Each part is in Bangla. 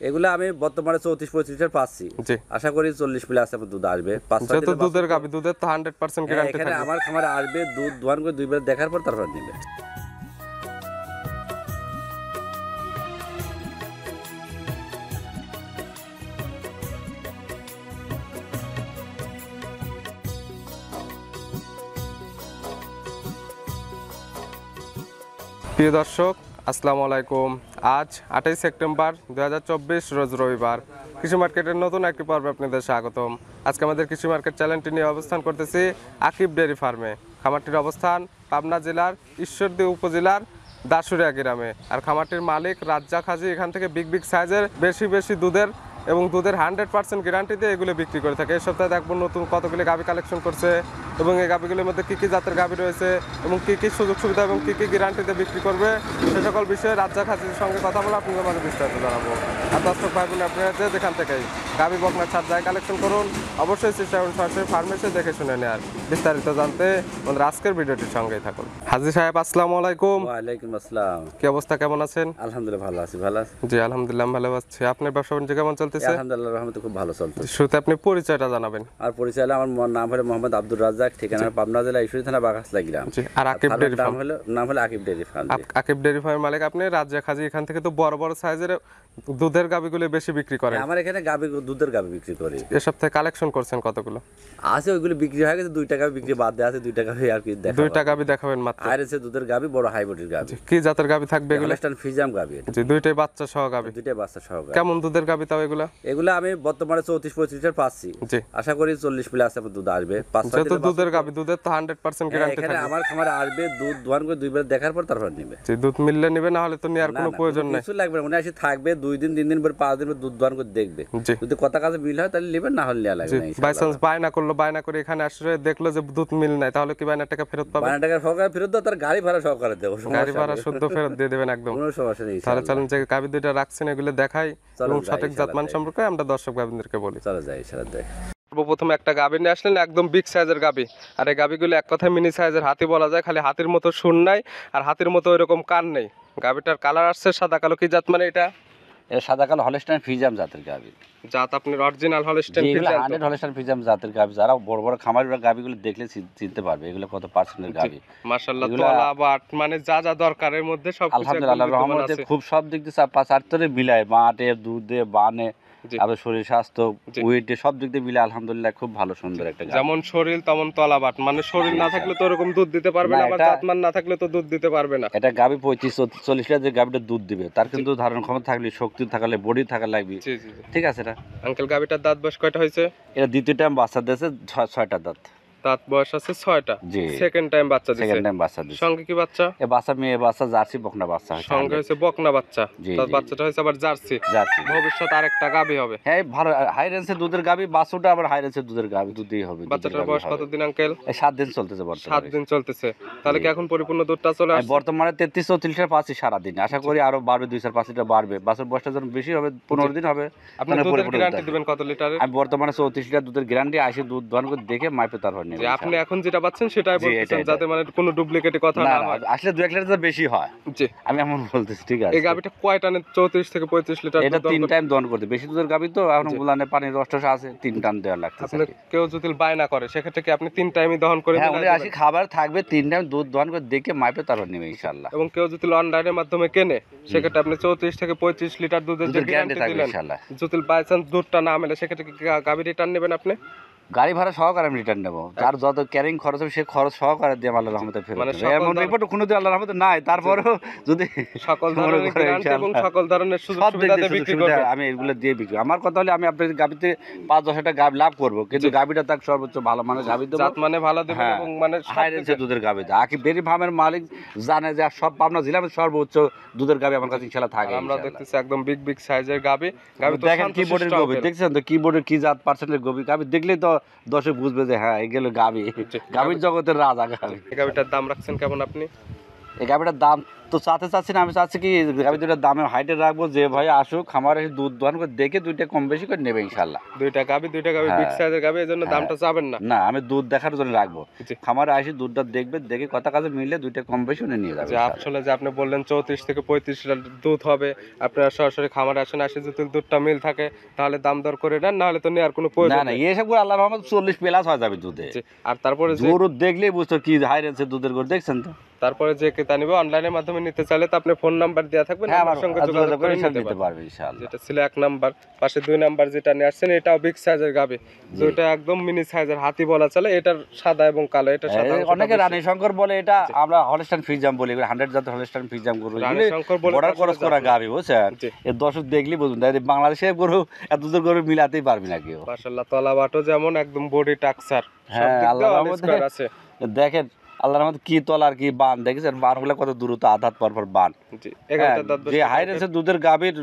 এগুলো আমি বর্তমানে 34-35 লিটার পাচ্ছি। জি, আশা করি 40 প্লাস আমার দুধ আসবে। যেহেতু দুধের গাভী, দুধের তো 100% গ্যারান্টি এখানে থাকবে। আমার খামারে আসবে, দুধ দোয়ান করে 2 বার দেখার পর তারপর নেবে। প্রিয় দর্শক, আসসালামু আলাইকুম। আজ 28 সেপ্টেম্বর 2024 রোজ রবিবার। কৃষি মার্কেটের নতুন একটি পর্বে আপনাদের স্বাগতম। আজকে আমাদের কৃষি মার্কেট চ্যানেলটি নিয়ে অবস্থান করতেছি আকিব ডেয়ারি ফার্মে। খামারটির অবস্থান পাবনা জেলার ঈশ্বরদী উপজেলার দাসুরিয়া গ্রামে। আর খামারটির মালিক রাজ্জাক হাজি এখান থেকে বিগ সাইজের বেশি দুধের এবং দুধের 100% গ্যারান্টিতে এগুলো বিক্রি করে থাকে। এই সপ্তাহে দেখবো নতুন কতগুলি গাভী কালেকশন করছে এবং এই গাভীগুলির মধ্যে কী কী জাতের গাভী রয়েছে এবং কী কী সুযোগ সুবিধা এবং কী কী গ্যারান্টিতে বিক্রি করবে সে সকল বিষয়ে রাজ্জাক হাজির সঙ্গে কথা বলে আপনাদের মাঝে বিস্তারিত জানাবো। আর দর্শক ভাই বোন, আপনারা যেখান থেকেই গাভী বকনার ছাদ যায় কালেকশন করুন, অবশ্যই চেষ্টা করুন সরাসরি ফার্মেসে দেখে শুনে নেওয়ার। বিস্তারিত জানতে আমাদের আজকের ভিডিওটির সঙ্গেই থাকুন। হাজি সাহেব, আসসালামু আলাইকুম। ওয়ালাইকুম আসসালাম। কি অবস্থা, কেমন আছেন? আলহামদুলিল্লাহ ভালো আছি। ভালো আছি? জি আলহামদুলিল্লাহ ভালো আছি। আপনার ব্যবসা বাণিজ্য কেমন চলতেছে? আলহামদুলিল্লাহ রহমতে খুব ভালো চলছে। শুরুতে আপনি পরিচয়টা জানাবেন। আর পরিচয় হলো, আমার নাম হলো মোহাম্মদ আব্দুর রাজ্জাক, ঠিকানা পাবনা জেলা ঈশ্বরদী থানা বাগাসলা গ্রাম। জি, আর আকিব ডেয়ারি ফার্ম। নাম হলো Akib dairy farm. Akib dairy ফার্মের মালিক আপনি। রাজ্জাক হাজি এখান থেকে তো বড় সাইজের দুধের গাভীগুলো বেশি বিক্রি করেন। আমার এখানে গাভী, দুধের গাভী বিক্রি করি। এ সপ্তাহে কালেকশন করছেন কতগুলো? আছে ওইগুলো বিক্রি হয়ে গেছে, 2 টাকা বিক্রি বাদ দেওয়া আছে, 2 টাকা আর কি দেখা। 2টা গাভী দেখাবেন মাত্র। আর আছে দুধের গাভী, বড় হাইব্রিড গাভী। কি জাতের গাভী থাকবে এগুলো? হলস্টাইন ফ্রিজিয়ান গাভী। জি, 2টাই বাচ্চা সহ গাভী। 2টাই বাচ্চা সহ গাভী। কেমন দুধের গাভী তাও এগুলো? এগুলো আমি বর্তমানে 34-35 লিটার পাচ্ছি। জি, আশা করি 40 প্লাস আমার দুধ আসবে। যেহেতু দুধের গাভী, দুধের তো 100% গ্যারান্টি এখানে থাকবে। আমার খামারে আসবে, দুধ দোয়ান করে 2 বার দেখার পর তারপর নেবে। জি, দুধ মিললে নেবে, না হলে তো নেওয়ার কোনো প্রয়োজন নাই। কিছু লাগবে না, মনে আসি থাকবে 2 দিন 3 দিন পর 5 দিন পর দুধ দোয়ান করে দেখবে। জি, যদি কথা কাজে মিল হয় তাহলে নেবেন, না হলে নেওয়া লাগবে না। বাই চান্স বায়না করলো, বায়না করে এখানে আসলে দেখলো যে দুধ মিল নাই, তাহলে কি বায়নার টাকা ফেরত পাবে? 12 টাকা সহকারে ফেরত দাও, তার গাড়ি ভাড়া সহকারে দেবো। গাড়ি ভাড়া শুদ্ধ ফেরত দিয়ে দেবেন একদম। কোনো সমস্যা নেই। তাহলে চলুন যে গাভী দুইটা রাখছেন এগুলো দেখাই এবং সঠিক জাতমান সম্পর্কে আমরা দর্শক ভাইদেরকে বলি। চলে যাই সারা দেখ। সর্বপ্রথম একটা গাভী নিয়ে আসলেন, একদম বিগ সাইজের গাভী। আর এই গাভীগুলো এক কথায় মিনি সাইজের হাতি বলা যায়, খালি হাতির মতো শুন নাই আর হাতির মতো ওইরকম কান নেই। গাভীটার কালার আসছে সাদা কালো। কি জাত মানে এটা? এটা সাদা কালো হলস্টাইন ফ্রিজিয়ান জাতের গাভী। জাত আপনার অরিজিনাল হলস্টাইন এগুলো ফ্রিজিয়ান? 100 হলস্টাইন ফ্রিজিয়ান জাতের গাভী। যারা বড় খামারি গাভীগুলো দেখলে চিনতে পারবে এগুলো কত পার্সেন্টের গাভী। মাশাআল্লাহ, তলা বাট মানে যা দরকারের মধ্যে সব কিছু আলহামদুলিল্লাহ রহমতে খুব সব দিক দিয়ে 5-8 মিলায়, মাঠে দুধে বানে, আবার শরীর স্বাস্থ্য ওয়েটে সব দিক দিয়ে মিলে আলহামদুলিল্লাহ খুব ভালো সুন্দর একটা গাভী। যেমন শরীর তেমন তলা বাট, মানে শরীর না থাকলে তো এরকম দুধ দিতে পারবে না, আবার জাতমান না থাকলে তো দুধ দিতে পারবে না। এটা গাভী 35-40 লিটার যে গাভীটা দুধ দিবে তার কিন্তু ধারণ ক্ষমতা থাকলে, শক্তি থাকলে, বডি থাকা লাগবে। জি জি, ঠিক আছে। এটা আঙ্কেল গাভীটার দাঁত বয়স কয়টা হয়েছে? এটা দ্বিতীয় টাইম বাচ্চা দিয়েছে, 6টা দাঁত। দাঁত বয়স আছে 6টা। জি, সেকেন্ড টাইম বাচ্চা দিছে। সেকেন্ড টাইম বাচ্চা দিয়েছে। সঙ্গে কি বাচ্চা? এ বাচ্চা মেয়ে বাচ্চা, জার্সি বকনা বাচ্চা। সঙ্গে হয়েছে বকনা বাচ্চা। জি, তার বাচ্চাটা হয়েছে আবার জার্সি। জার্সি। ভবিষ্যৎ আরেকটা গাভী হবে। হ্যাঁ, ভালো হাই রেঞ্জের দুধের গাভী। বাছুরটা আবার হাই রেঞ্জের দুধের গাভী, দুধই হবে। বাচ্চাটার বয়স কতদিন আঙ্কেল? 7 দিন চলতেছে বর্তমানে। 7 দিন চলতেছে। তাহলে কি এখন পরিপূর্ণ দুধটা চলে আসছে? বর্তমানে 33-34 লিটার পাচ্ছি সারাদিন। আশা করি আরো বাড়বে, 2-4-5 লিটার বাড়বে। বাছুর বয়সটা যখন বেশি হবে, 15 দিন হবে। আপনি দুধের গ্যারান্টি দিবেন কত লিটারের? আমি বর্তমানে 34 লিটার দুধের গ্যারান্টি আসি, দুধ দহন করে দেখে মাইপে তারপর নেবে। আপনি এখন যেটা পাচ্ছেন সেটাই বলতেছেন, যাতে মানে কোনো ডুপ্লিকেট কথা না হয়। আসলে 2-1 লিটার বেশি হয়। জি, আমি এমন বলতেছি। ঠিক আছে। এই গাভীটা কয় টানে 34 থেকে 35 লিটার? এটা 3 টাইম দহন করতে। বেশি দুধের গাভী তো এখন গুলানে পানির রস আছে, 3 টান দেওয়া লাগতেছে। আপনি কেউ যদি বায়না করে সেক্ষেত্রে কি আপনি 3 টাইমই দহন করে হ্যাঁ, দিবেন? উনি আসি খাবার থাকবে, 3 টাইম দুধ দহন করে দেখে মাইপে তারপর নেবে ইনশাআল্লাহ। এবং কেউ যদি অনলাইনের মাধ্যমে কেনে সেক্ষেত্রে আপনি 34 থেকে 35 লিটার দুধের যে গ্যারান্টি থাকবে দিলেন, ইনশাআল্লাহ। যদি বাই চান্স দুধটা না মেলে সেক্ষেত্রে কি গাভী রিটার্ন নেবেন আপনি? গাড়ি ভাড়া সহকারে আমি রিটার্ন নেবো। তার যত ক্যারিং খরচ হবে সে খরচ সহকারে দিয়ে আল্লাহর রহমতে ফেরত মানে দেব। এমন রিপোর্ট কোনোদিন আল্লাহর রহমতে নাই, তারপরেও যদি সকল ধরনের গ্যারান্টি এবং সকল ধরনের সুযোগ সুবিধা দিয়ে বিক্রি করবেন। আমি এগুলো দিয়ে বিক্রি। আমার কথা হলে আমি আপনার গাবিতে 5-10 টাকা গাবি লাভ করবো, কিন্তু গাবিটা তার সর্বোচ্চ ভালো মানের গাবি দেবো, জাত মানে ভালো দেবেন এবং মানে হাই রেঞ্জের দুধের গাবি দেবো। আকিব ডেয়ারি ফার্মের মালিক জানে যে সব পাবনা জেলার সর্বোচ্চ দুধের গাবি আমার কাছে ইনশাআল্লাহ থাকে। আমরা দেখতেছি একদম বিগ সাইজের গাবি। গাবি তো দেখেন কিবোর্ডের গাবি, দেখছেন তো কিবোর্ডের কি জাত পার্সেন্টের গাবি। গাবি দেখলেই তো দর্শক বুঝবে যে হ্যাঁ এগুলো গাবি, গাবির জগতের রাজা গাবি। এই গাবিটার দাম রাখছেন কেমন আপনি? এই গাবিটার দাম তো চাচ্ছি না, আমি চাচ্ছি কি গাভী দুটার দামে হাইটে রাখবো, যে ভাই আসুক খামারে এসে দুধ দোয়ান করে দেখে দুইটা কম বেশি করে নেবে ইনশাল্লাহ। দুইটা গাভী বিগ সাইজের গাভী, এজন্য দামটা চাবেন না? না, আমি দুধ দেখার জন্য রাখবো, খামারে আসি দুধটা দেখবে, দেখে কথা কাজে মিললে দুইটা কম বেশি নিয়ে যাবে। আসলে যে আপনি বললেন 34 থেকে 35 লিটার দুধ হবে, আপনারা সরাসরি খামারে আসেন, আসে যদি দুধটা মিল থাকে তাহলে দাম দর করে নেন, না হলে তো নেওয়ার কোনো প্রয়োজন না। এসব করে আল্লাহর রহমতে 40 প্লাস হয়ে যাবে দুধে। আর তারপরে গরু দেখলেই বুঝতো কি হাই রেঞ্জের দুধের গরু, দেখছেন তো। তারপরে যে ক্রেতা নিবে অনলাইনের মাধ্যমে নিতে চাইলে তো আপনি ফোন নাম্বার দেওয়া থাকবে, আমার সঙ্গে যোগাযোগ করে নিতে পারবে ইনশাআল্লাহ। যেটা ছিল 1 নাম্বার, পাশে 2 নাম্বার যেটা নিয়ে আসছেন এটাও বিগ সাইজের গাবে, যেটা একদম মিনি সাইজের হাতি বলা চলে। এটার সাদা এবং কালো, এটা সাদা, অনেকে রানী শঙ্কর বলে, এটা আমরা হলস্টাইন ফ্রিজাম বলি, 100 জাতের হলস্টাইন ফ্রিজাম গরু, রানী শঙ্কর বলে বর্ডার ক্রস করা গাবি, বুঝছেন। এর দর্শক দেখলি বুঝবেন, বাংলাদেশে গরু এত দুধের গরু মিলাতেই পারবি না কেউ। মাশাআল্লাহ, তলা বাটো যেমন একদম বডি টাকসার, হ্যাঁ আল্লাহর রহমতে দেখেন, আল্লাহর রহমতে কি তলা আর কি বান, দেখেছেন বানগুলো কত দ্রুত আধাত পরপর বান। যে হাই রেঞ্জের দুধের গাভীর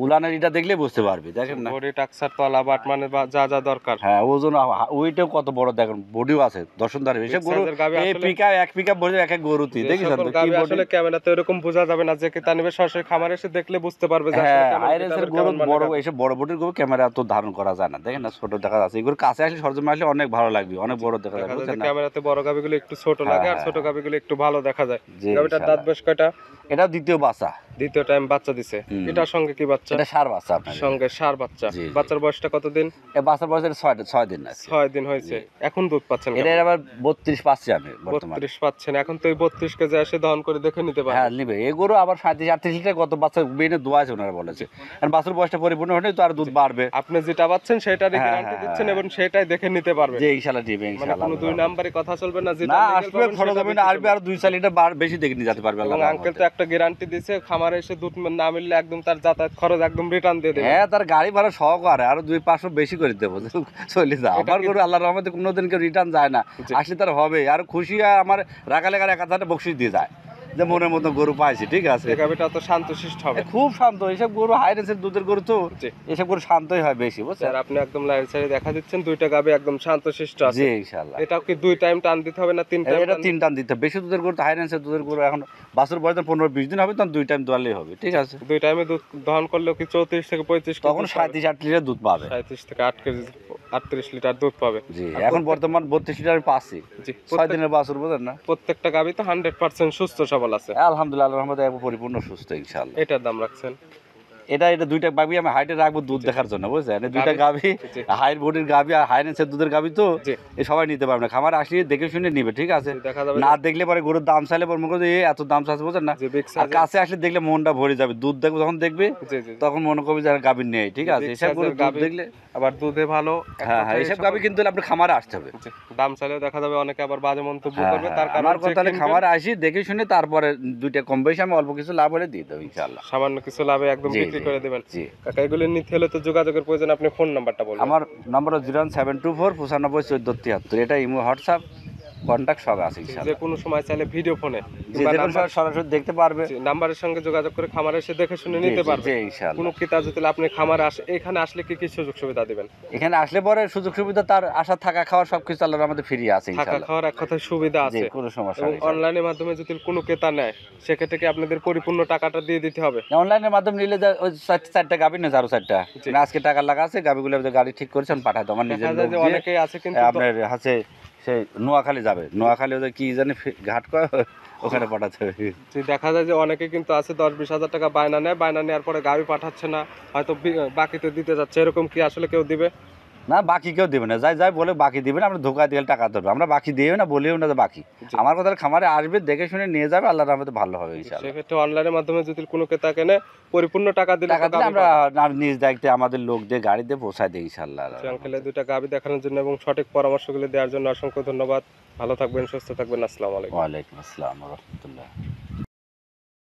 উলানের এটা দেখলে বুঝতে পারবি, দেখেন না বডি টাকসার, তলা বাট, মানে যা যা দরকার। হ্যাঁ, ওজন ওইটাও কত বড়, দেখেন বডিও আছে দর্শনদার। এসব গরু এই পিকআপ এক পিকআপ ভরে এক এক গরুতি, দেখেছেন তো কি বডি। আসলে ক্যামেরাতে এরকম বোঝা যাবে না, যে কিতা নেবে সরাসরি খামারে এসে দেখলে বুঝতে পারবে যে আসলে কেমন হাই রেঞ্জের গরু বড়, এসব বড় বডির গরু ক্যামেরা তো ধারণ করা যায় না, দেখেন না ছোট দেখা যাচ্ছে। এগুলো কাছে আসলে সরজমে আসলে অনেক ভালো লাগবে, অনেক বড় দেখা যাবে, বুঝছেন না। ক্যামেরাতে বড় গাবিগুলো একটু ছোট লাগে, আর ছোট গাবিগুলো একটু ভালো দেখা যায়। গাবিটার দাঁত বয়স কয়টা? এটা দ্বিতীয় বাচ্চা, দ্বিতীয় টাইম বাচ্চা দিছে। এটার সঙ্গে কি বাচ্চা? এটা ষাঁড় বাচ্চা, আপনার সঙ্গে ষাঁড় বাচ্চা। বাচ্চার বয়সটা কতদিন? এই বাচ্চার বয়স 6 দিন না, 6 দিন হয়েছে। এখন দুধ পাচ্ছেন? এটা আবার 32 পাচ্ছি আমি বর্তমানে। 32 পাচ্ছেন এখন, তো এই 32 কেজি এসে দহন করে দেখে নিতে পারে। হ্যাঁ নিবে, এই গরু আবার 37-38 লিটার কত বাচ্চা বেনে দোয়া আছে ওনারা বলেছে, আর বাচ্চার বয়সটা পরিপূর্ণ হলে তো আর দুধ বাড়বে। আপনি যেটা পাচ্ছেন সেটারই গ্যারান্টি দিচ্ছেন এবং সেটাই দেখে নিতে পারবে। জি ইনশাআল্লাহ দিবে, ইনশাআল্লাহ। কোনো দুই নাম্বারে কথা চলবে না, যেটা না আসবে খরচ হবে না, আসবে আর 2-4 লিটার বেশি দেখে নিয়ে যেতে পারবে। এবং আঙ্কেল তো একটা গ্যারান্টি দিয়েছে, খামারে এসে দুধ না মিললে একদম তার যাতায়াত খরচ একদম রিটার্ন দিয়ে দেবে। হ্যাঁ, তার গাড়ি ভাড়া সহ করে আর 200-500 বেশি করে দেবো, চলে যা। আমার গরু আল্লাহর রহমতে কোনোদিন কেউ রিটার্ন যায় না, আসলে তার হবে আর খুশি হয়, আমার রাখা লেখার 1000 বকশিশ দিয়ে যায়, যে মনের মতো গরু পাইছি, ঠিক আছে। গাবিটা তো শান্তশিষ্ট হবে, খুব শান্ত। এইসব গরু হাই রেঞ্জের দুধের গরু তো, এসব গরু শান্তই হয় বেশি, বুঝছেন। আর আপনি একদম লাইন সাইডে দেখা দিচ্ছেন, দুইটা গাবি একদম শান্তশিষ্ট আছে। জি ইনশাআল্লাহ। এটাও কি 2 টাইম টান দিতে হবে না 3 টাইম? এটা 3 টাইম দিতে হবে। বেশি দুধের গরু, হাই রেঞ্জের দুধের গরু এখন বাছুর বয়স 15-20 দিন হবে, তখন 2 টাইম দোয়ালেই হবে, ঠিক আছে। 2 টাইমে দুধ দহন করলেও কি 34 থেকে 35 তখন 37-38 লিটার দুধ পাবে, 37 থেকে 8 কেজি 38 লিটার দুধ পাবে। জি এখন বর্তমান 32 লিটার পাচ্ছি। 6 দিনের বাছুর, বুঝেন না। প্রত্যেকটা গাবি তো 100% সুস্থ সবল আছে, আলহামদুলিল্লাহ, আল্লাহর রহমতে পরিপূর্ণ সুস্থ ইনশাআল্লাহ। এটার দাম রাখছেন? এটা দুইটা গাবি আমি হাইটে রাখবো দুধ দেখার জন্য, বুঝছেন। দুইটা গাবি হাইট বডির গাবি আর হাই রেঞ্জের দুধের গাবি তো, এই সবাই নিতে পারবে না, খামার আসলে দেখে শুনে নিবে, ঠিক আছে। না দেখলে পরে গরুর দাম চাইলে পরে মনে এত দাম চাচ্ছে, বুঝছেন না। আর কাছে আসলে দেখলে মনটা ভরে যাবে, দুধ দেখবে যখন দেখবে তখন মনে করবে যে গাবি নেই, ঠিক আছে। এসব গরু দুধ দেখলে আবার দুধে ভালো, হ্যাঁ এইসব গাবি কিন্তু আপনার খামারে আসতে হবে। দাম চাইলেও দেখা যাবে অনেকে আবার বাজে মন্তব্য করবে, তার কারণ আমার কথা খামারে আসি দেখে শুনে তারপরে দুইটা কম বেশি আমি অল্প কিছু লাভ হলে দিয়ে দেবো ইনশাআল্লাহ, সামান্য কিছু লাভে একদম বিক্রি করে দেবেন। কাকা এগুলো নিতে হলে তো যোগাযোগের প্রয়োজন, আপনি ফোন নাম্বারটা বলুন। আমার নাম্বার 01724 95 14 73, এটা ইমো হোয়াটসঅ্যাপ কন্টাক্ট সব আছে ইনশাআল্লাহ। যে কোনো সময় চাইলে ভিডিও ফোনে সরাসরি দেখতে পারবে, নাম্বারের সঙ্গে যোগাযোগ করে খামারে এসে দেখে শুনে নিতে পারবে ইনশাআল্লাহ। কোনো ক্রেতা যদি আপনি খামারে আসে, এখানে আসলে কি কি সুযোগ সুবিধা দিবেন? এখানে আসলে পরে সুযোগ সুবিধা তার আসা থাকা খাওয়া সবকিছু আল্লাহর আমাদের ফ্রি আছে ইনশাআল্লাহ। থাকা খাওয়ার এক কথায় সুবিধা আছে, কোনো সমস্যা নেই। অনলাইনের মাধ্যমে যদি কোনো ক্রেতা নেয় সেক্ষেত্রে কি আপনাদের পরিপূর্ণ টাকাটা দিয়ে দিতে হবে? অনলাইনের মাধ্যমে নিলে ওই 4টা গাবি না 4টা আজকে টাকা লাগা আছে, গাবিগুলো গাড়ি ঠিক করেছেন পাঠাতে আমার নিজের লোক দিয়ে। অনেকেই আছে কিন্তু আপনার আছে সেই নোয়াখালী যাবে, নোয়াখালী ওদের কি জানি ঘাট কয় ওখানে পাঠাতে হবে। দেখা যায় যে অনেকে কিন্তু আছে 10-20 হাজার টাকা বায়না নেয়, বায়না নেওয়ার পরে গাড়ি পাঠাচ্ছে না, হয়তো বাকিতে দিতে যাচ্ছে, এরকম কি আসলে কেউ দিবে না? বাকি কেউ দিবে না, যাই বলে বাকি দিবে না, আমরা ধোকা দিয়ে টাকা দেবো, আমরা বাকি দিও না, বলিও না যে বাকি। আমার কথা খামারে আসবে দেখে শুনে নিয়ে যাবে, আল্লাহর রহমতে ভালো হবে ইনশাআল্লাহ। সেক্ষেত্রে অনলাইনের মাধ্যমে যদি কোনো ক্রেতা কেনে পরিপূর্ণ টাকা দিলে আমরা নিজ দায়িত্বে আমাদের লোক দিয়ে গাড়ি দিয়ে পৌঁছায় দিই ইনশাআল্লাহ। আঙ্কেলের দুইটা গাবি দেখানোর জন্য এবং সঠিক পরামর্শগুলো দেওয়ার জন্য অসংখ্য ধন্যবাদ। ভালো থাকবেন, সুস্থ থাকবেন। আসসালামু আলাইকুম। ওয়ালাইকুম আসসালাম ওয়া রাহমাতুল্লাহ।